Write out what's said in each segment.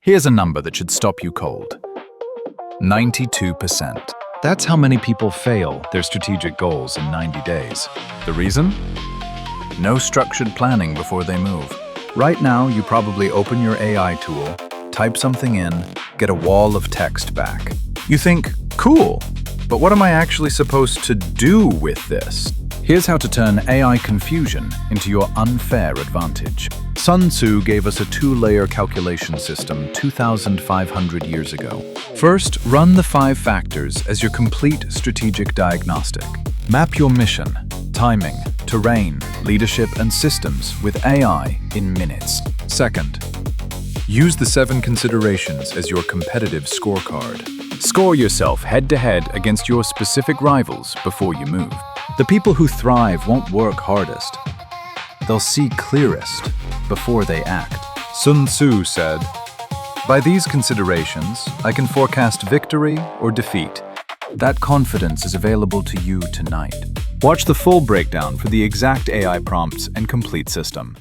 Here's a number that should stop you cold. 92%. That's how many people fail their strategic goals in 90 days. The reason? No structured planning before they move. Right now, you probably open your AI tool, type something in, get a wall of text back. You think, cool, but what am I actually supposed to do with this? Here's how to turn AI confusion into your unfair advantage. Sun Tzu gave us a two-layer calculation system 2,500 years ago. First, run the 5 factors as your complete strategic diagnostic. Map your mission, timing, terrain, leadership, and systems with AI in minutes. Second, use the 7 considerations as your competitive scorecard. Score yourself head-to-head against your specific rivals before you move. The people who thrive won't work hardest. They'll see clearest before they act. Sun Tzu said, "By these considerations, I can forecast victory or defeat. That confidence is available to you tonight." Watch the full breakdown for the exact AI prompts and complete system.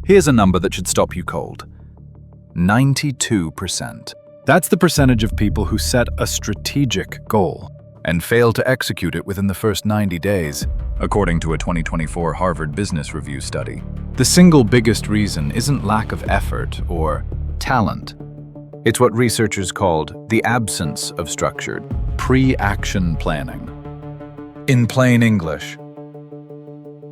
Here's a number that should stop you cold. 92%. That's the percentage of people who set a strategic goal and fail to execute it within the first 90 days, according to a 2024 Harvard Business Review study. The single biggest reason isn't lack of effort or talent. It's what researchers called the absence of structured, pre-action planning. In plain English,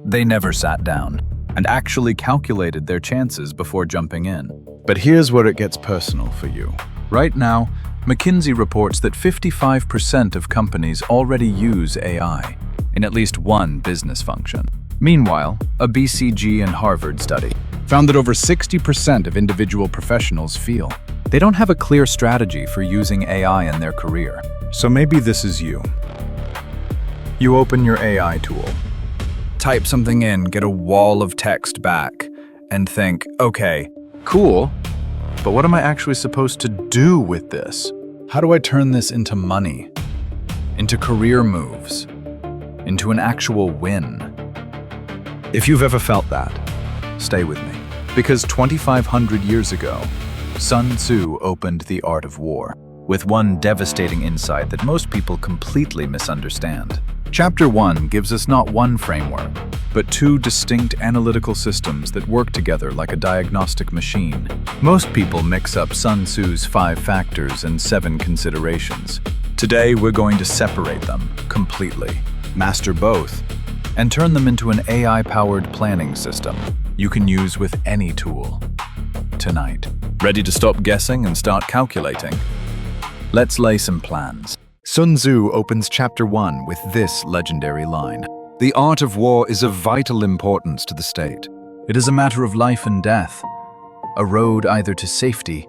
they never sat down and actually calculated their chances before jumping in. But here's where it gets personal for you. Right now, McKinsey reports that 55% of companies already use AI in at least one business function. Meanwhile, a BCG and Harvard study found that over 60% of individual professionals feel they don't have a clear strategy for using AI in their career. So maybe this is you. You open your AI tool, type something in, get a wall of text back, and think, okay, cool, but what am I actually supposed to do with this? How do I turn this into money, into career moves, into an actual win? If you've ever felt that, stay with me. Because 2,500 years ago, Sun Tzu opened The Art of War with one devastating insight that most people completely misunderstand. Chapter 1 gives us not one framework, but 2 distinct analytical systems that work together like a diagnostic machine. Most people mix up Sun Tzu's 5 factors and 7 considerations. Today, we're going to separate them completely, master both, and turn them into an AI-powered planning system you can use with any tool. Tonight, ready to stop guessing and start calculating? Let's lay some plans. Sun Tzu opens chapter 1 with this legendary line. The art of war is of vital importance to the state. It is a matter of life and death, a road either to safety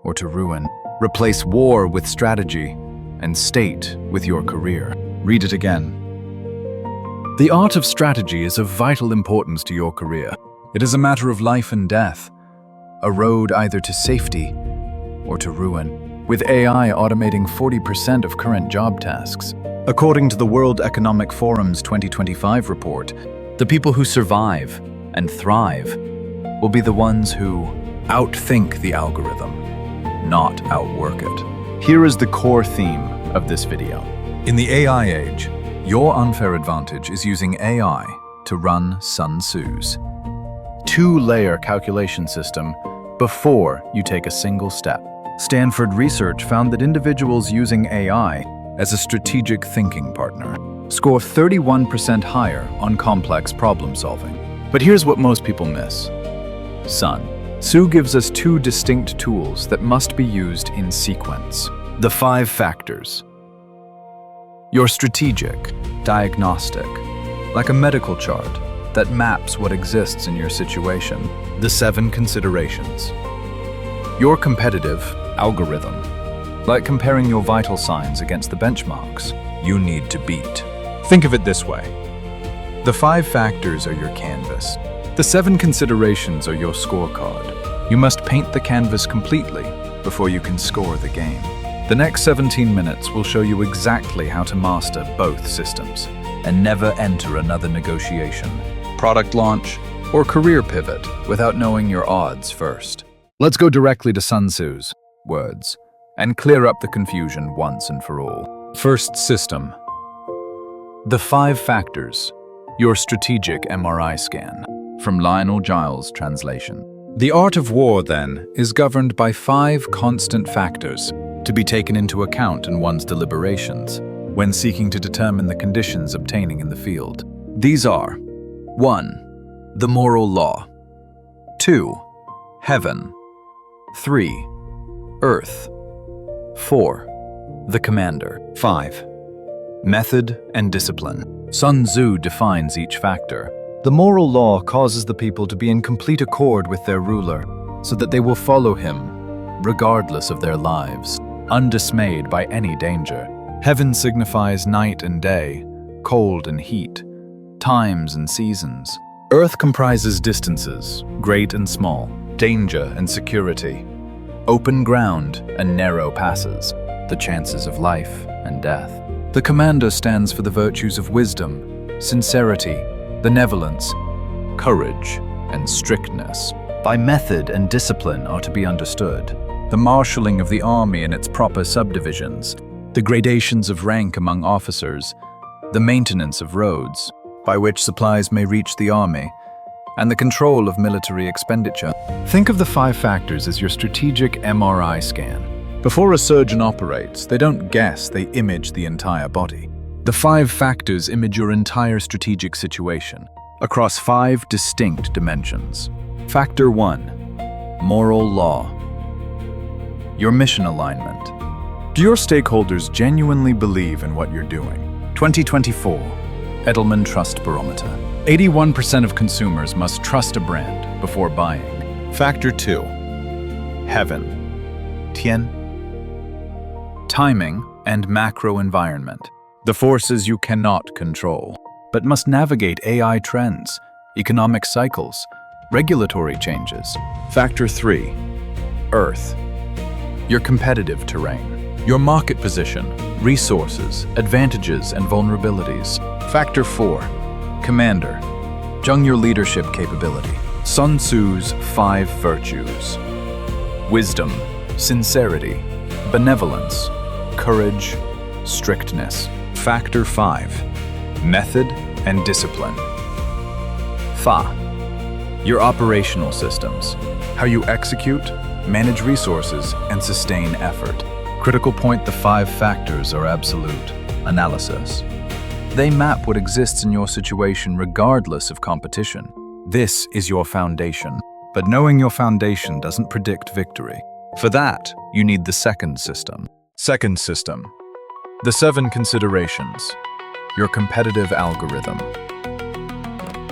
or to ruin. Replace war with strategy and state with your career. Read it again. The art of strategy is of vital importance to your career. It is a matter of life and death, a road either to safety or to ruin. With AI automating 40% of current job tasks. According to the World Economic Forum's 2025 report, the people who survive and thrive will be the ones who outthink the algorithm, not outwork it. Here is the core theme of this video. In the AI age, your unfair advantage is using AI to run Sun Tzu's 2-layer calculation system before you take a single step. Stanford research found that individuals using AI as a strategic thinking partner score 31% higher on complex problem solving. But here's what most people miss. Sun Tzu gives us 2 distinct tools that must be used in sequence. The 5 factors. Your strategic, diagnostic, like a medical chart that maps what exists in your situation. The 7 considerations. Your competitive algorithm, like comparing your vital signs against the benchmarks you need to beat. Think of it this way. The 5 factors are your canvas. The 7 considerations are your scorecard. You must paint the canvas completely before you can score the game. The next 17 minutes will show you exactly how to master both systems and never enter another negotiation, product launch, or career pivot without knowing your odds first. Let's go directly to Sun Tzu's words and clear up the confusion once and for all. First system. The 5 factors. Your strategic MRI scan. From Lionel Giles' translation. The art of war, then, is governed by 5 constant factors to be taken into account in one's deliberations when seeking to determine the conditions obtaining in the field. These are 1. The moral law. 2. Heaven. 3. Earth. 4. The commander. 5. Method and discipline. Sun Tzu defines each factor. The moral law causes the people to be in complete accord with their ruler, so that they will follow him, regardless of their lives, undismayed by any danger. Heaven signifies night and day, cold and heat, times and seasons. Earth comprises distances, great and small, danger and security, open ground and narrow passes, the chances of life and death. The commander stands for the virtues of wisdom, sincerity, benevolence, courage, and strictness. By method and discipline are to be understood the marshalling of the army in its proper subdivisions, the gradations of rank among officers, the maintenance of roads, by which supplies may reach the army, and the control of military expenditure. Think of the 5 factors as your strategic MRI scan. Before a surgeon operates, they don't guess, they image the entire body. The 5 factors image your entire strategic situation across 5 distinct dimensions. Factor 1. Moral law. Your mission alignment. Do your stakeholders genuinely believe in what you're doing? 2024 Edelman Trust Barometer. 81% of consumers must trust a brand before buying. Factor 2. Heaven. Tian. Timing and macro environment. The forces you cannot control, but must navigate AI trends, economic cycles, regulatory changes. Factor 3. Earth. Your competitive terrain. Your market position, resources, advantages, and vulnerabilities. Factor 4. Commander. Zheng your leadership capability. Sun Tzu's 5 virtues. Wisdom, sincerity, benevolence, courage, strictness. Factor 5. Method and discipline. Fa. Your operational systems. How you execute, manage resources, and sustain effort. Critical point: the 5 factors are absolute. Analysis. They map what exists in your situation regardless of competition. This is your foundation. But knowing your foundation doesn't predict victory. For that, you need the second system. Second system. The 7 considerations. Your competitive algorithm.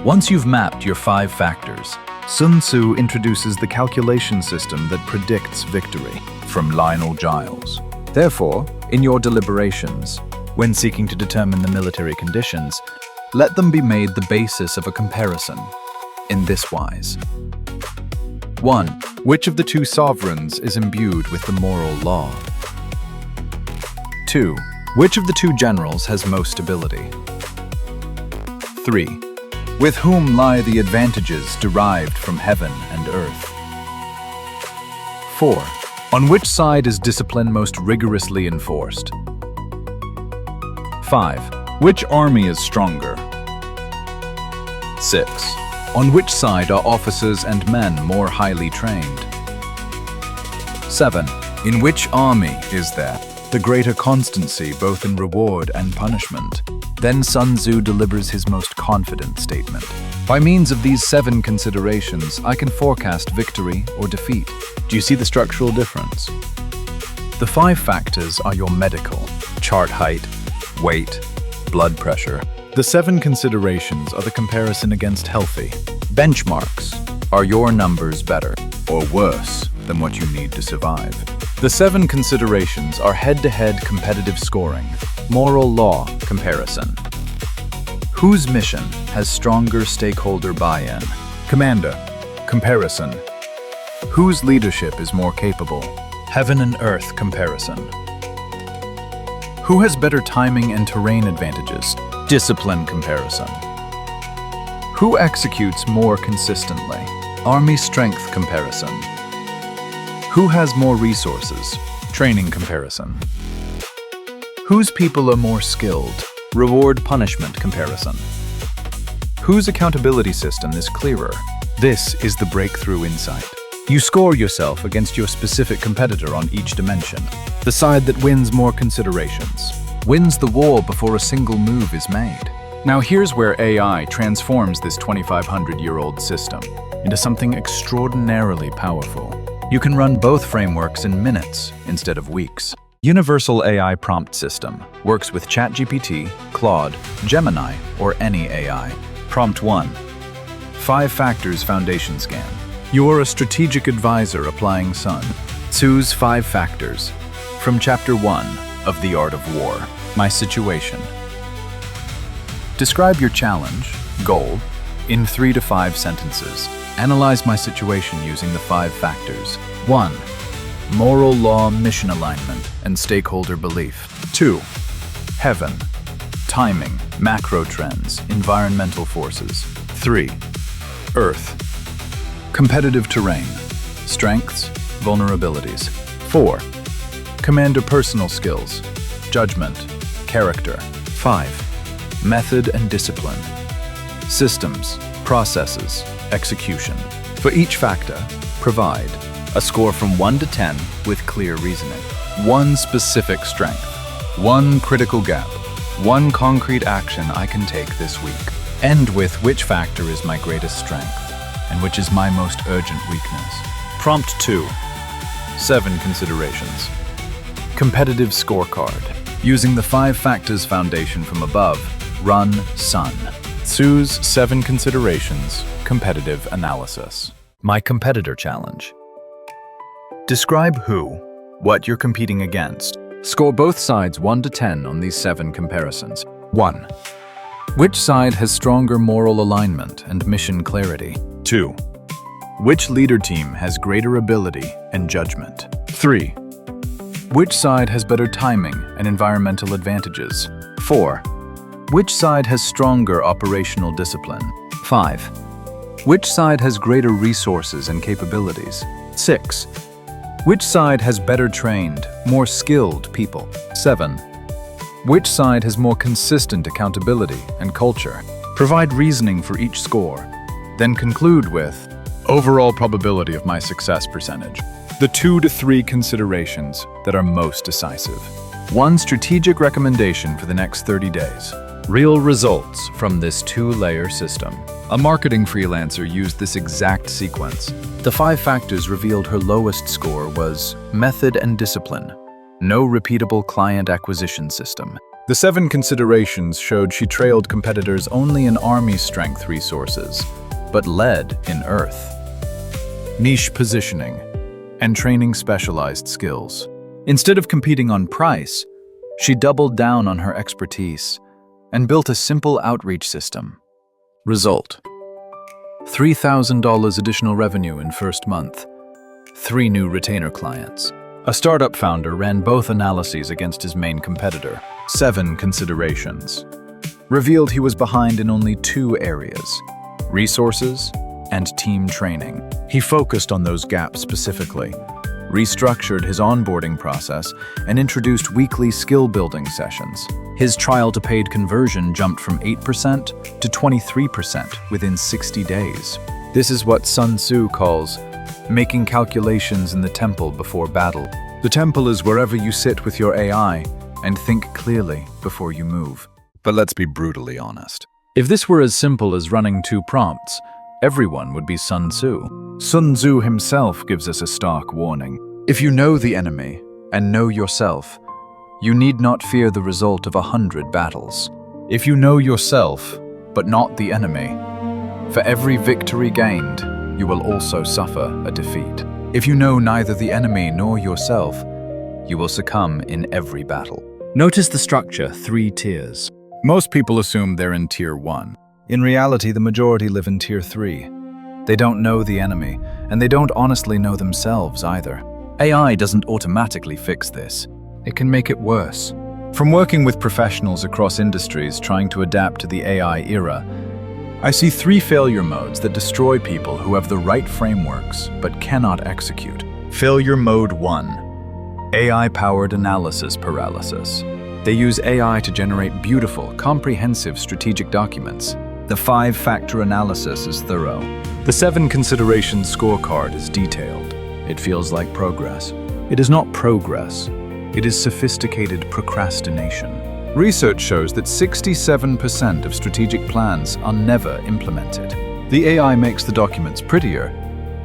Once you've mapped your 5 factors, Sun Tzu introduces the calculation system that predicts victory, from Lionel Giles. Therefore, in your deliberations, when seeking to determine the military conditions, let them be made the basis of a comparison, in this wise. 1. Which of the 2 sovereigns is imbued with the moral law? 2. Which of the 2 generals has most ability? 3. With whom lie the advantages derived from heaven and earth? 4. On which side is discipline most rigorously enforced? 5. Which army is stronger? 6. On which side are officers and men more highly trained? 7. In which army is there the greater constancy both in reward and punishment? Then Sun Tzu delivers his most confident statement. By means of these 7 considerations, I can forecast victory or defeat. Do you see the structural difference? The 5 factors are your medical: chart height, weight, blood pressure. The 7 considerations are the comparison against healthy. Benchmarks are your numbers better or worse than what you need to survive. The 7 considerations are head-to-head competitive scoring, moral law comparison. Whose mission has stronger stakeholder buy-in? Commander. Comparison. Whose leadership is more capable? Heaven and Earth comparison. Who has better timing and terrain advantages? Discipline comparison. Who executes more consistently? Army strength comparison. Who has more resources? Training comparison. Whose people are more skilled? Reward-punishment comparison. Whose accountability system is clearer? This is the breakthrough insight. You score yourself against your specific competitor on each dimension. The side that wins more considerations wins the war before a single move is made. Now here's where AI transforms this 2,500-year-old system into something extraordinarily powerful. You can run both frameworks in minutes instead of weeks. Universal AI Prompt System works with ChatGPT, Claude, Gemini, or any AI. Prompt 1. 5 Factors Foundation Scan. You're a strategic advisor applying Sun Tzu's 5 Factors from Chapter 1 of The Art of War. My situation. Describe your challenge, goal, in 3 to 5 sentences. Analyze my situation using the 5 factors. 1. Moral law, mission alignment, and stakeholder belief. 2. Heaven. Timing, macro trends, environmental forces. 3. Earth. Competitive terrain, strengths, vulnerabilities. 4. Commander personal skills, judgment, character. 5. Method and discipline, systems, processes, execution. For each factor, provide a score from 1 to 10 with clear reasoning. 1 specific strength, 1 critical gap, 1 concrete action I can take this week. End with which factor is my greatest strength and which is my most urgent weakness. Prompt 2. 7 considerations. Competitive scorecard. Using the 5 factors foundation from above, run Sun Tzu's 7 considerations, competitive analysis. My competitor challenge. Describe who, what you're competing against. Score both sides 1 to 10 on these 7 comparisons. 1. Which side has stronger moral alignment and mission clarity? 2. Which leader team has greater ability and judgment? 3. Which side has better timing and environmental advantages? 4. Which side has stronger operational discipline? 5. Which side has greater resources and capabilities? 6. Which side has better trained, more skilled people? 7. Which side has more consistent accountability and culture? Provide reasoning for each score. Then conclude with overall probability of my success percentage. The 2 to 3 considerations that are most decisive. 1 strategic recommendation for the next 30 days. Real results from this 2-layer system. A marketing freelancer used this exact sequence. The 5 factors revealed her lowest score was method and discipline. No repeatable client acquisition system. The 7 considerations showed she trailed competitors only in army strength resources, but led in earth. Niche positioning and training specialized skills. Instead of competing on price, she doubled down on her expertise and built a simple outreach system. Result: $3,000 additional revenue in first month, 3 new retainer clients. A startup founder ran both analyses against his main competitor. 7 considerations revealed he was behind in only 2 areas: resources and team training. He focused on those gaps specifically, restructured his onboarding process, and introduced weekly skill-building sessions. His trial-to-paid conversion jumped from 8% to 23% within 60 days. This is what Sun Tzu calls making calculations in the temple before battle. The temple is wherever you sit with your AI and think clearly before you move. But let's be brutally honest. If this were as simple as running 2 prompts, everyone would be Sun Tzu. Sun Tzu himself gives us a stark warning. If you know the enemy and know yourself, you need not fear the result of 100 battles. If you know yourself, but not the enemy, for every victory gained, you will also suffer a defeat. If you know neither the enemy nor yourself, you will succumb in every battle. Notice the structure, 3 tiers. Most people assume they're in Tier 1. In reality, the majority live in Tier 3. They don't know the enemy, and they don't honestly know themselves either. AI doesn't automatically fix this. It can make it worse. From working with professionals across industries trying to adapt to the AI era, I see 3 failure modes that destroy people who have the right frameworks but cannot execute. Failure Mode 1. AI-powered analysis paralysis. They use AI to generate beautiful, comprehensive strategic documents. The 5-factor analysis is thorough. The 7 considerations scorecard is detailed. It feels like progress. It is not progress. It is sophisticated procrastination. Research shows that 67% of strategic plans are never implemented. The AI makes the documents prettier,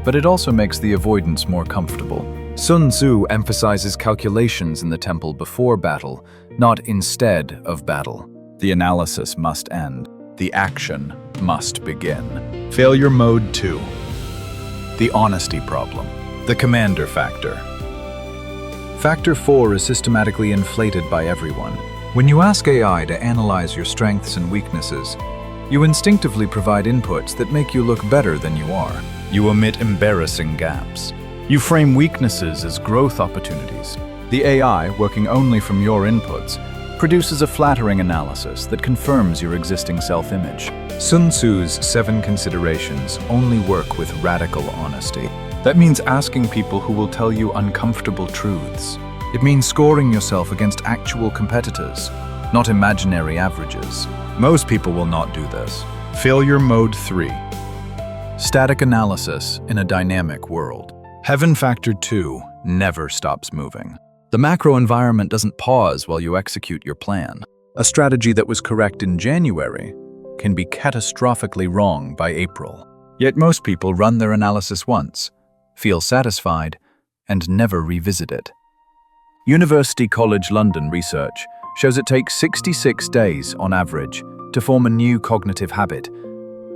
but it also makes the avoidance more comfortable. Sun Tzu emphasizes calculations in the temple before battle, not instead of battle. The analysis must end. The action must begin. Failure Mode 2. The honesty problem. The commander factor. Factor 4 is systematically inflated by everyone. When you ask AI to analyze your strengths and weaknesses, you instinctively provide inputs that make you look better than you are. You omit embarrassing gaps. You frame weaknesses as growth opportunities. The AI, working only from your inputs, produces a flattering analysis that confirms your existing self-image. Sun Tzu's 7 considerations only work with radical honesty. That means asking people who will tell you uncomfortable truths. It means scoring yourself against actual competitors, not imaginary averages. Most people will not do this. Failure Mode 3. Static analysis in a dynamic world. Heaven Factor 2 never stops moving. The macro environment doesn't pause while you execute your plan. A strategy that was correct in January can be catastrophically wrong by April. Yet most people run their analysis once, feel satisfied, and never revisit it. University College London research shows it takes 66 days on average to form a new cognitive habit,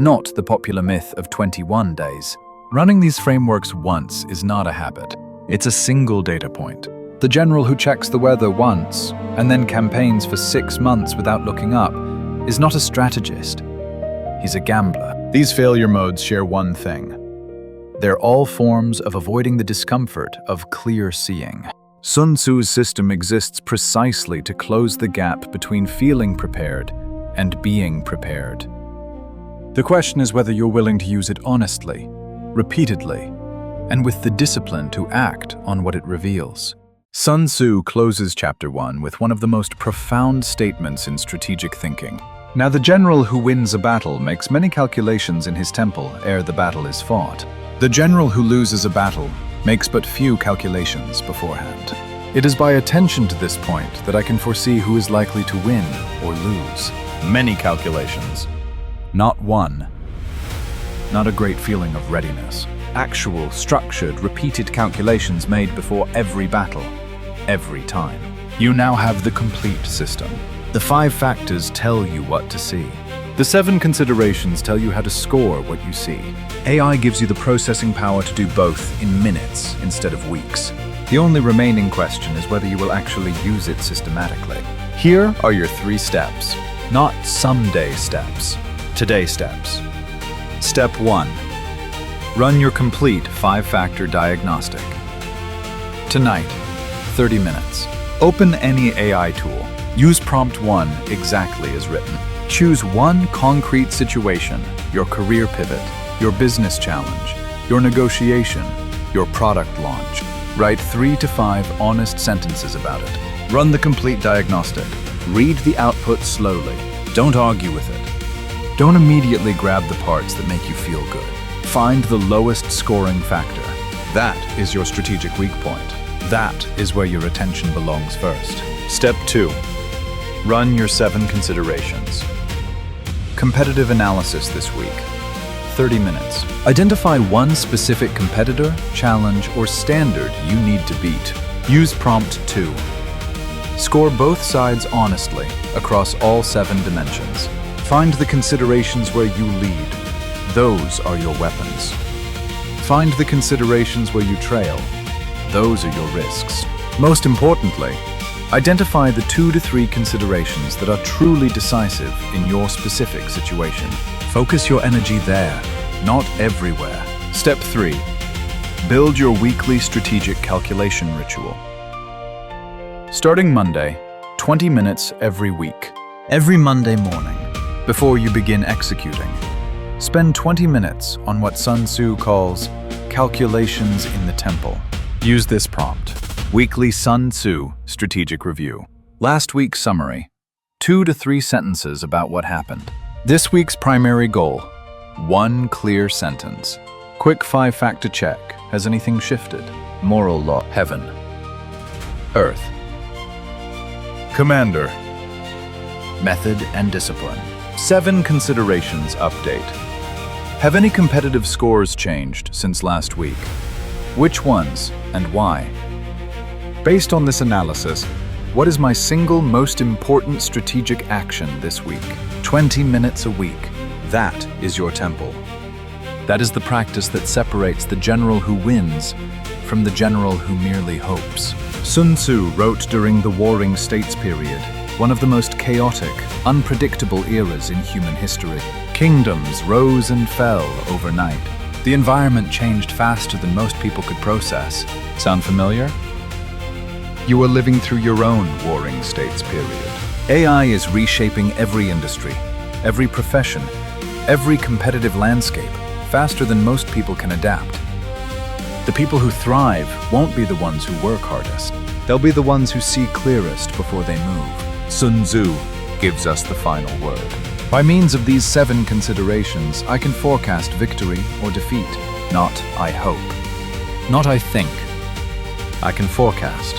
not the popular myth of 21 days. Running these frameworks once is not a habit. It's a single data point. The general who checks the weather once and then campaigns for 6 months without looking up is not a strategist. He's a gambler. These failure modes share one thing. They're all forms of avoiding the discomfort of clear seeing. Sun Tzu's system exists precisely to close the gap between feeling prepared and being prepared. The question is whether you're willing to use it honestly, repeatedly, and with the discipline to act on what it reveals. Sun Tzu closes Chapter 1 with one of the most profound statements in strategic thinking. Now the general who wins a battle makes many calculations in his temple ere the battle is fought. The general who loses a battle makes but few calculations beforehand. It is by attention to this point that I can foresee who is likely to win or lose. Many calculations, not one. Not a great feeling of readiness. Actual, structured, repeated calculations made before every battle, every time. You now have the complete system. The 5 factors tell you what to see. The 7 considerations tell you how to score what you see. AI gives you the processing power to do both in minutes instead of weeks. The only remaining question is whether you will actually use it systematically. Here are your 3 steps. Not someday steps, today steps. Step 1. Run your complete 5-factor diagnostic. Tonight, 30 minutes. Open any AI tool. Use prompt 1 exactly as written. Choose one concrete situation, your career pivot, your business challenge, your negotiation, your product launch. Write 3 to 5 honest sentences about it. Run the complete diagnostic. Read the output slowly. Don't argue with it. Don't immediately grab the parts that make you feel good. Find the lowest scoring factor. That is your strategic weak point. That is where your attention belongs first. Step 2. Run your 7 considerations. Competitive analysis this week. 30 minutes. Identify one specific competitor, challenge, or standard you need to beat. Use prompt 2. Score both sides honestly across all 7 dimensions. Find the considerations where you lead. Those are your weapons. Find the considerations where you trail. Those are your risks. Most importantly, identify the 2 to 3 considerations that are truly decisive in your specific situation. Focus your energy there, not everywhere. Step 3. Build your weekly strategic calculation ritual. Starting Monday, 20 minutes every week. Every Monday morning, before you begin executing, spend 20 minutes on what Sun Tzu calls calculations in the temple. Use this prompt. Weekly Sun Tzu Strategic Review. Last week's summary. 2 to 3 sentences about what happened. This week's primary goal. 1 clear sentence. Quick 5-factor check. Has anything shifted? Moral law. Heaven. Earth. Commander. Method and discipline. 7 considerations update. Have any competitive scores changed since last week? Which ones and why? Based on this analysis, what is my single most important strategic action this week? 20 minutes a week. That is your temple. That is the practice that separates the general who wins from the general who merely hopes. Sun Tzu wrote during the Warring States period, one of the most chaotic, unpredictable eras in human history. Kingdoms rose and fell overnight. The environment changed faster than most people could process. Sound familiar? You are living through your own Warring States period. AI is reshaping every industry, every profession, every competitive landscape, faster than most people can adapt. The people who thrive won't be the ones who work hardest. They'll be the ones who see clearest before they move. Sun Tzu gives us the final word. By means of these 7 considerations, I can forecast victory or defeat. Not I hope. Not I think. I can forecast.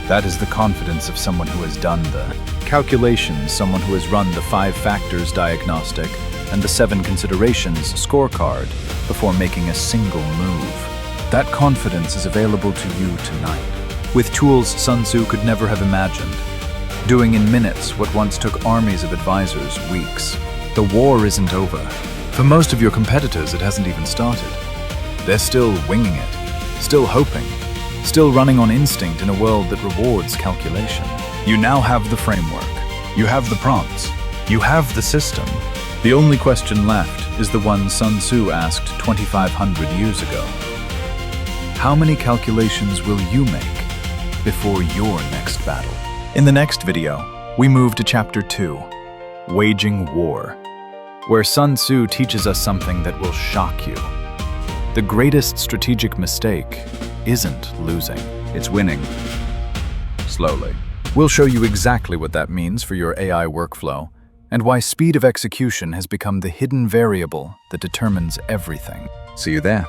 That is the confidence of someone who has done the calculations, someone who has run the 5 factors diagnostic and the 7 considerations scorecard before making a single move. That confidence is available to you tonight, with tools Sun Tzu could never have imagined, doing in minutes what once took armies of advisors weeks. The war isn't over. For most of your competitors, it hasn't even started. They're still winging it, still hoping, still running on instinct in a world that rewards calculation. You now have the framework. You have the prompts. You have the system. The only question left is the one Sun Tzu asked 2,500 years ago. How many calculations will you make before your next battle? In the next video, we move to Chapter 2, Waging War, where Sun Tzu teaches us something that will shock you. The greatest strategic mistake isn't losing, it's winning. Slowly. We'll show you exactly what that means for your AI workflow, and why speed of execution has become the hidden variable that determines everything. See you there.